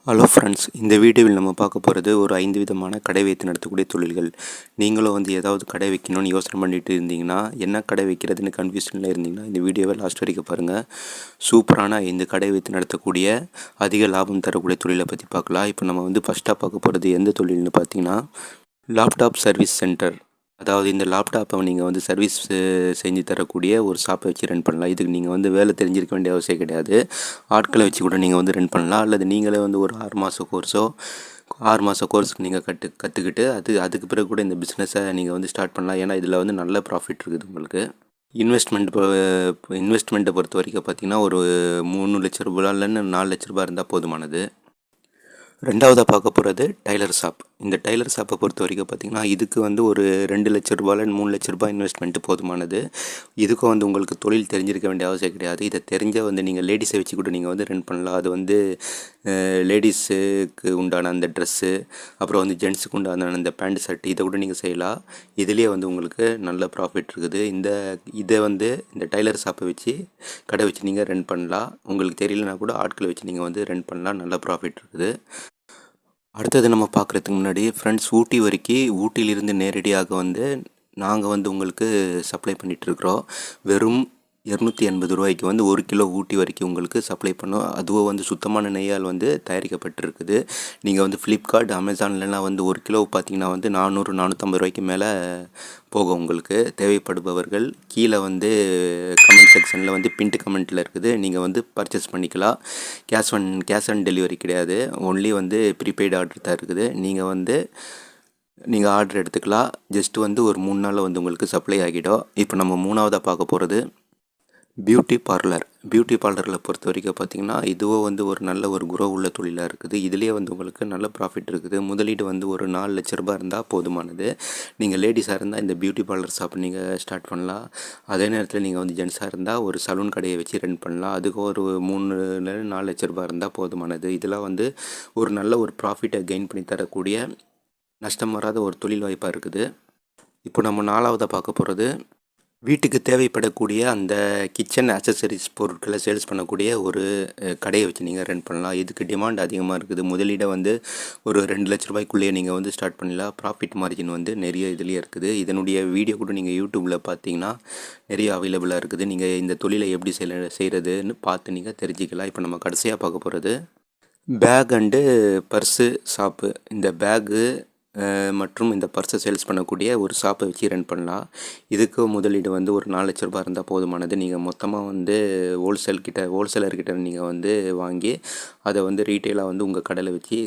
Hello friends, இந்த வீடியோவில் நம்ம பார்க்க போகிறது ஒரு 5 விதமான கடை வைத்து நடத்தக்கூடிய தொழில்கள். நீங்களும் ஏதாவது கடை வைக்கணும்னு யோசனை பண்ணிட்டு இருந்தீங்கன்னா, என்ன கடை வைக்கிறதுன்னு கன்ஃபியூஷனில் இருந்தீங்கன்னா, இந்த வீடியோவை லாஸ்ட் வரைக்கும் பாருங்கள். சூப்பரான 5 கடை வைத்து நடத்தக்கூடிய அதிக லாபம் தரக்கூடிய தொழிலை பற்றி பார்க்கலாம். இப்போ நம்ம ஃபஸ்ட்டாக பார்க்க போகிறது எந்த தொழில்னு பார்த்தீங்கன்னா, லேப்டாப் சர்வீஸ் சென்டர். அதாவது இந்த லேப்டாப்பை நீங்கள் சர்வீஸ் செஞ்சு தரக்கூடிய ஒரு ஷாப்பை வச்சு ரன் பண்ணலாம். இதுக்கு நீங்கள் வேலை தெரிஞ்சிருக்க வேண்டிய அவசியம் கிடையாது. ஆட்களை வச்சு கூட நீங்கள் ரன் பண்ணலாம். அல்லது நீங்களே ஒரு 6 மாத கோர்ஸோ 6 மாத கோர்ஸுக்கு நீங்கள் கற்றுக்கிட்டு அதுக்கு பிறகு கூட இந்த பிஸ்னஸை நீங்கள் ஸ்டார்ட் பண்ணலாம். ஏன்னா இதில் நல்ல ப்ராஃபிட் இருக்குது உங்களுக்கு. இன்வெஸ்ட்மெண்ட்டை பொறுத்த வரைக்கும் பார்த்தீங்கன்னா, ஒரு 3 லட்ச ரூபாயிலேருந்து 4 லட்ச ரூபாய் இருந்தால் போதுமானது. ரெண்டாவதாக பார்க்க போகிறது டைலர் ஷாப். இந்த டைலர் ஷாப்பை பொறுத்த வரைக்கும் பார்த்திங்கன்னா, இதுக்கு ஒரு 2 லட்ச ரூபாயிலேருந்து 3 லட்ச ரூபாய் இன்வெஸ்ட்மெண்ட்டு போதுமானது. இதுக்கும் உங்களுக்கு தொழில் தெரிஞ்சிருக்க வேண்டிய அவசியம் கிடையாது. இதை தெரிஞ்ச நீங்கள் லேடிஸை வச்சு கூட நீங்கள் ரன் பண்ணலாம். அது லேடிஸுக்கு உண்டான அந்த ட்ரெஸ்ஸு, அப்புறம் ஜென்ஸுக்கு உண்டான அந்த பேண்ட் ஷர்ட், இதை கூட நீங்கள் செய்யலாம். இதுலேயே உங்களுக்கு நல்ல ப்ராஃபிட் இருக்குது. இதை இந்த டைலர் ஷாப்பை வச்சு கடை வச்சு நீங்கள் ரன் பண்ணலாம். உங்களுக்கு தெரியலனா கூட ஆட்களை வச்சு நீங்கள் ரன் பண்ணலாம். நல்ல ப்ராஃபிட் இருக்குது. அடுத்தது நம்ம பார்க்குறதுக்கு முன்னாடி ஃப்ரெண்ட்ஸ், ஊட்டியிலிருந்து நேரடியாக நாங்கள் உங்களுக்கு சப்ளை பண்ணிகிட்ருக்குறோம். வெறும் 280 ரூபாய்க்கு 1 கிலோ ஊட்டி வரைக்கும் உங்களுக்கு சப்ளை பண்ணோம். அதுவும் சுத்தமான நெய்யால் தயாரிக்கப்பட்டிருக்குது. நீங்கள் ஃப்ளிப்கார்ட், அமேசான்லாம் 1 கிலோ பார்த்தீங்கன்னா 400 450 ரூபாய்க்கு மேலே போகும். உங்களுக்கு தேவைப்படுபவர்கள் கீழே கமெண்ட் செக்ஷனில் பின்ட் கமெண்ட்டில் இருக்குது. நீங்கள் பர்ச்சேஸ் பண்ணிக்கலாம். கேஷ் ஆன் டெலிவரி கிடையாது. ஒன்லி ப்ரீபெய்டு ஆர்டர் தான் இருக்குது. நீங்கள் ஆர்டர் எடுத்துக்கலாம். ஜஸ்ட் ஒரு 3 நாளில் உங்களுக்கு சப்ளை ஆகிடும். இப்போ நம்ம 3ஆவதாக பார்க்க போகிறது பியூட்டி பார்லரில் பொறுத்த வரைக்கும் பார்த்திங்கன்னா, இதுவும் ஒரு நல்ல குரோ உள்ள தொழிலாக இருக்குது. இதுலேயே உங்களுக்கு நல்ல ப்ராஃபிட் இருக்குது. முதலீடு ஒரு 4 லட்ச ரூபாய் இருந்தால் போதுமானது. நீங்கள் லேடிஸாக இருந்தால் இந்த பியூட்டி பார்லர் ஷாப் நீங்கள் ஸ்டார்ட் பண்ணலாம். அதே நேரத்தில் நீங்கள் ஜென்ஸாக இருந்தால் ஒரு சலூன் கடையை வச்சு ரன் பண்ணலாம். அதுக்கு ஒரு 3-4 லட்ச ரூபாய் இருந்தால் போதுமானது. இதெல்லாம் ஒரு நல்ல ப்ராஃபிட்டை கெயின் பண்ணி தரக்கூடிய நஷ்டம் வராத ஒரு தொழில் வாய்ப்பாக இருக்குது. இப்போ நம்ம 4ஆவதாக பார்க்க போகிறது வீட்டுக்கு தேவைப்படக்கூடிய அந்த கிச்சன் ஆக்சசரிஸ் பொருட்களை சேல்ஸ் பண்ணக்கூடிய ஒரு கடையை வச்சு நீங்கள் ரன் பண்ணலாம். இதுக்கு டிமாண்ட் அதிகமாக இருக்குது. முதலீடை ஒரு 2 லட்ச ரூபாய்க்குள்ளேயே நீங்கள் ஸ்டார்ட் பண்ணலாம். ப்ராஃபிட் மார்ஜின் நிறைய இதுலேயே இருக்குது. இதனுடைய வீடியோ கூட நீங்கள் யூடியூப்பில் பார்த்தீங்கன்னா நிறைய அவைலபிளாக இருக்குது. நீங்கள் இந்த தொழிலை எப்படி செய்கிறதுன்னு பார்த்து நீங்கள் தெரிஞ்சுக்கலாம். இப்போ நம்ம கடைசியாக பார்க்க போகிறது பேக் அண்டு பர்ஸு ஷாப்பு. இந்த பேகு மற்றும் இந்த பர்ஸை சேல்ஸ் பண்ணக்கூடிய ஒரு ஷாப்பை வச்சு ரன் பண்ணலாம். இதுக்கு முதலீடு ஒரு 4 லட்ச ரூபாய் இருந்தால் போதுமானது. நீங்கள் மொத்தமாக ஹோல்சேலர்கிட்ட நீங்கள் வாங்கி அதை ரீட்டெயிலாக உங்கள் கடையில் வச்சு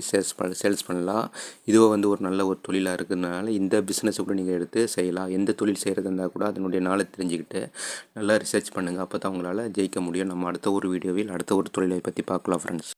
சேல்ஸ் பண்ணலாம். இதுவும் ஒரு நல்ல தொழிலாக இருக்கிறதுனால இந்த பிஸ்னஸை கூட நீங்கள் எடுத்து செய்யலாம். எந்த தொழில் செய்கிறதா இருந்தால் கூட அதனுடைய நாளை தெரிஞ்சுக்கிட்டு நல்லா ரிசர்ச் பண்ணுங்கள். அப்போ தான் உங்களால் ஜெயிக்க முடியும். நம்ம அடுத்த ஒரு வீடியோவில் அடுத்த ஒரு தொழிலை பற்றி பார்க்கலாம் ஃப்ரெண்ட்ஸ்.